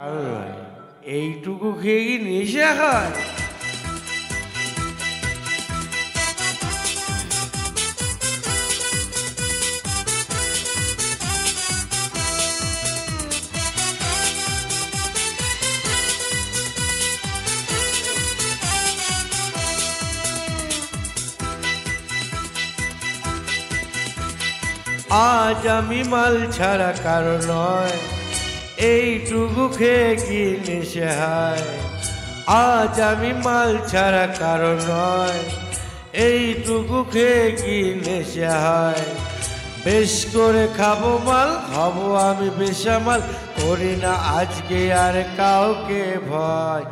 আর এইটুকু খেয়ে কি নেশা হয়? আজ আমি মাল ছাড়া কারো নয়, এইটুকু খেয়ে কি নেশা হয়? আজ আমি মাল ছাড়া কারো নয়, এইটুকু খেয়ে কি নেশা হয়? বেশ করে খাবো মাল, খাবো আমি বেসামাল, করি না আজকে আর কাউকে ভয়।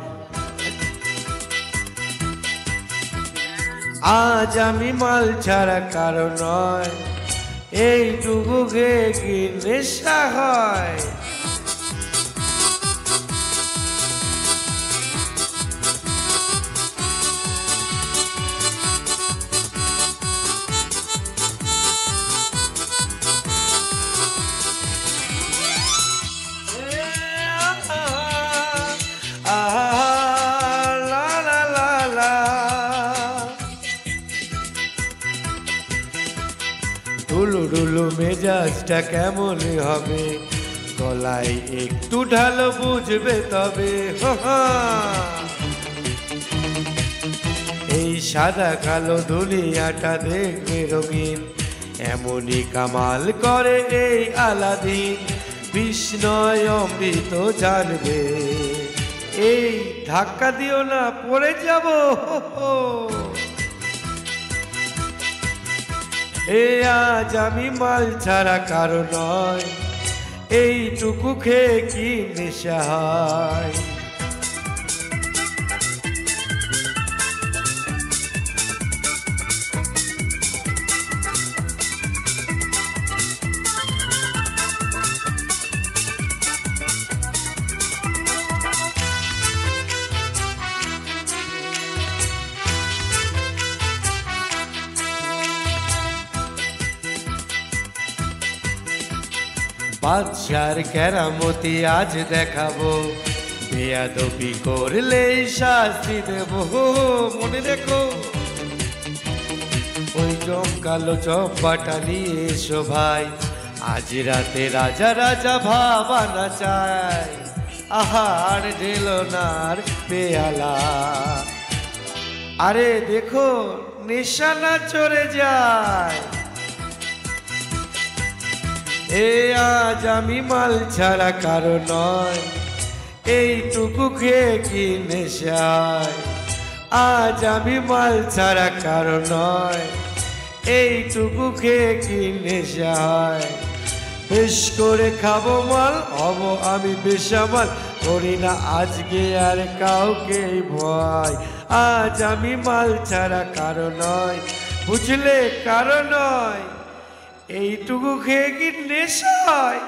আজ আমি মাল ছাড়া কারো নয়, এইটুকু খেয়ে কি নেশা হয়? ঢুলু ঢুলু মেজাজটা কেমন হবে, গলায় একটু ঢালো বুঝবে তবে। এই সাদা কালো দুনিয়াটা দেখবে রঙিন, এমনই কামাল করে এই আলাদিন। বিস্ময় অমৃত জানবে, এই ধাক্কা দিও না পড়ে যাব। এ আজ আমি মাল ছাড়া কারো নয়, এইটুকু খেয়ে কি নেশা হয়? বাদশার কেরামতি আজ দেখাবো, বেয়াদবি করলেই শাস্তি দেব। মনে রেখো, ওই জমকালো চব্বাটা নিয়ে এসো ভাই, আজ রাতে রাজা রাজা ভাবানা চাই। আহার ঢেলনার পেয়ালা, আরে দেখো নেশা না চড়ে যায়। এ আজ আমি মাল ছাড়া কারো নয়, এইটুকু খেয়ে কি নেশা হয়? আজ আমি মাল ছাড়া কারো নয়, এইটুকু খেয়ে কি নেশা হয়? বেশ করে খাবো মাল, হব আমি বেসামাল, করি না আজকে আর কাউকে ভয়। আজ আমি মাল ছাড়া কারো নয়, বুঝলে কারো নয়, এইটুকু খেয়ে কি নেশা হয়?